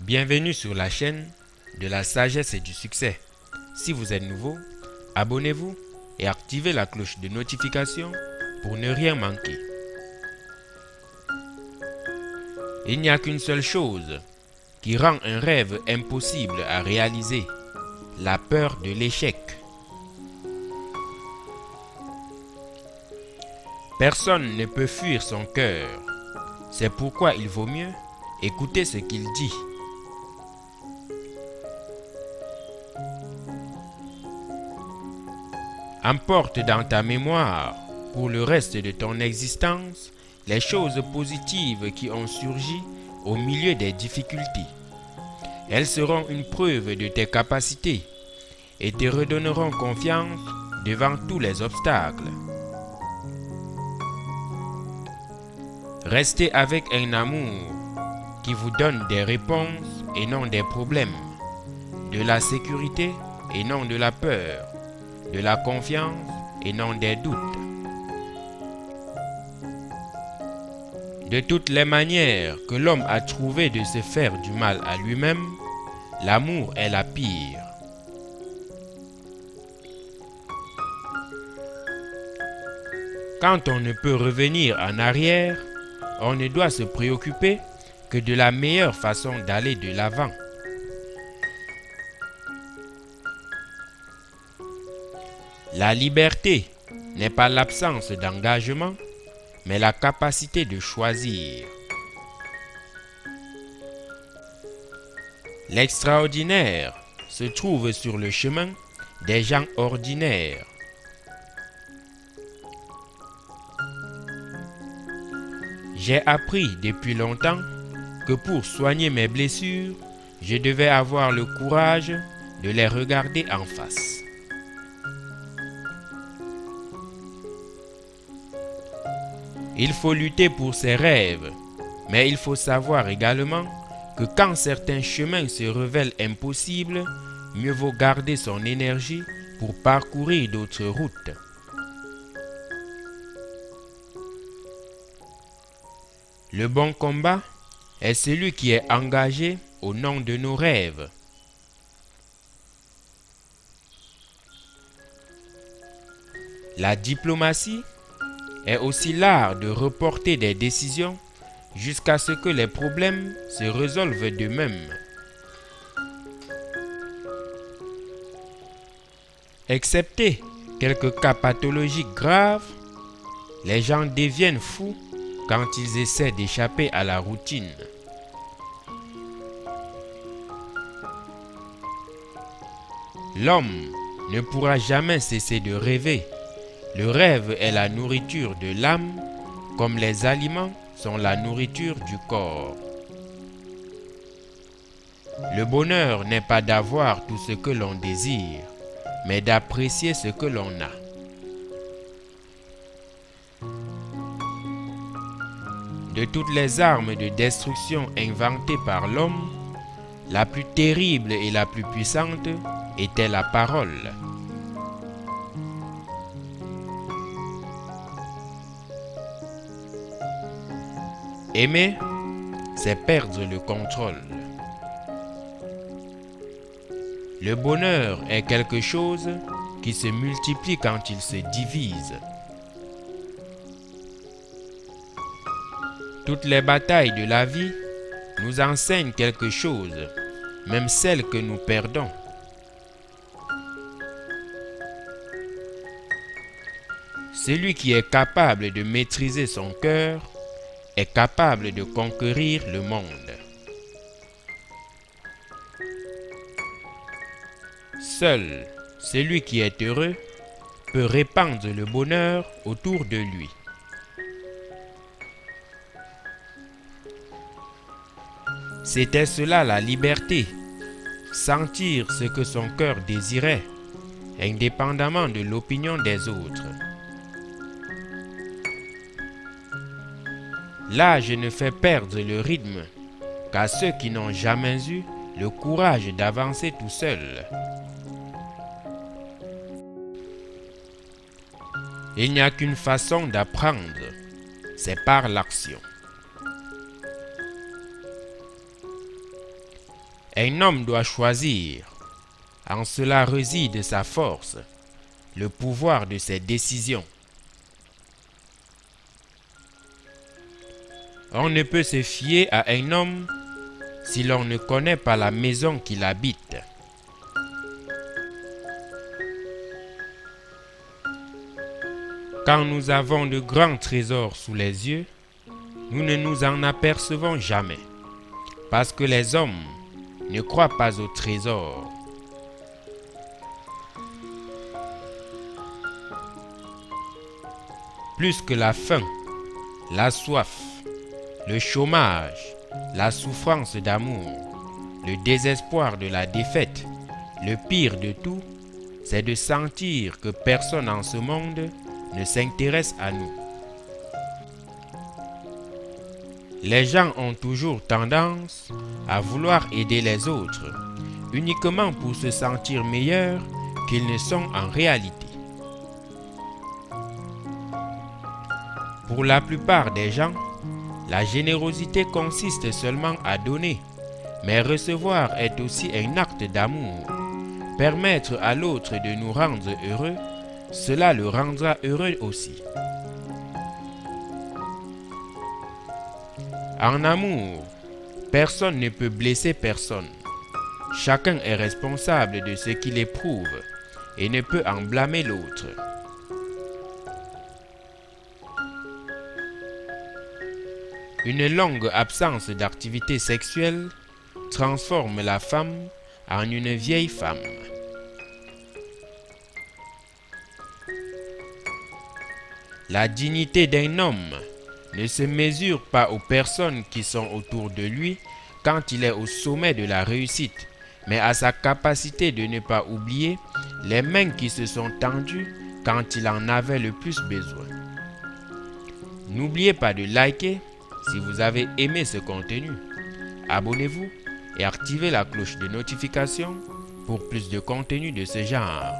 Bienvenue sur la chaîne de la sagesse et du succès. Si vous êtes nouveau, abonnez-vous et activez la cloche de notification pour ne rien manquer. Il n'y a qu'une seule chose qui rend un rêve impossible à réaliser, la peur de l'échec. Personne ne peut fuir son cœur. C'est pourquoi il vaut mieux écouter ce qu'il dit. Emporte dans ta mémoire, pour le reste de ton existence, les choses positives qui ont surgi au milieu des difficultés. Elles seront une preuve de tes capacités et te redonneront confiance devant tous les obstacles. Restez avec un amour qui vous donne des réponses et non des problèmes, de la sécurité et non de la peur, de la confiance et non des doutes. De toutes les manières que l'homme a trouvé de se faire du mal à lui-même, l'amour est la pire. Quand on ne peut revenir en arrière, on ne doit se préoccuper que de la meilleure façon d'aller de l'avant. La liberté n'est pas l'absence d'engagement, mais la capacité de choisir. L'extraordinaire se trouve sur le chemin des gens ordinaires. J'ai appris depuis longtemps que pour soigner mes blessures, je devais avoir le courage de les regarder en face. Il faut lutter pour ses rêves, mais il faut savoir également que quand certains chemins se révèlent impossibles, mieux vaut garder son énergie pour parcourir d'autres routes. Le bon combat est celui qui est engagé au nom de nos rêves. La diplomatie est aussi l'art de reporter des décisions jusqu'à ce que les problèmes se résolvent d'eux-mêmes. Excepté quelques cas pathologiques graves, les gens deviennent fous quand ils essaient d'échapper à la routine. L'homme ne pourra jamais cesser de rêver. Le rêve est la nourriture de l'âme, comme les aliments sont la nourriture du corps. Le bonheur n'est pas d'avoir tout ce que l'on désire, mais d'apprécier ce que l'on a. De toutes les armes de destruction inventées par l'homme, la plus terrible et la plus puissante était la parole. Aimer, c'est perdre le contrôle. Le bonheur est quelque chose qui se multiplie quand il se divise. Toutes les batailles de la vie nous enseignent quelque chose, même celles que nous perdons. Celui qui est capable de maîtriser son cœur est capable de conquérir le monde. Seul celui qui est heureux peut répandre le bonheur autour de lui. C'était cela la liberté, sentir ce que son cœur désirait, indépendamment de l'opinion des autres. L'âge ne fait perdre le rythme qu'à ceux qui n'ont jamais eu le courage d'avancer tout seuls. Il n'y a qu'une façon d'apprendre, c'est par l'action. Un homme doit choisir. En cela réside sa force, le pouvoir de ses décisions. On ne peut se fier à un homme si l'on ne connaît pas la maison qu'il habite. Quand nous avons de grands trésors sous les yeux, nous ne nous en apercevons jamais, parce que les hommes ne croient pas aux trésors. Plus que la faim, la soif, le chômage, la souffrance d'amour, le désespoir de la défaite, le pire de tout, c'est de sentir que personne en ce monde ne s'intéresse à nous. Les gens ont toujours tendance à vouloir aider les autres, uniquement pour se sentir meilleurs qu'ils ne sont en réalité. Pour la plupart des gens, la générosité consiste seulement à donner, mais recevoir est aussi un acte d'amour. Permettre à l'autre de nous rendre heureux, cela le rendra heureux aussi. En amour, personne ne peut blesser personne. Chacun est responsable de ce qu'il éprouve et ne peut en blâmer l'autre. Une longue absence d'activité sexuelle transforme la femme en une vieille femme. La dignité d'un homme ne se mesure pas aux personnes qui sont autour de lui quand il est au sommet de la réussite, mais à sa capacité de ne pas oublier les mains qui se sont tendues quand il en avait le plus besoin. N'oubliez pas de liker si vous avez aimé ce contenu. Abonnez-vous et activez la cloche de notification pour plus de contenu de ce genre.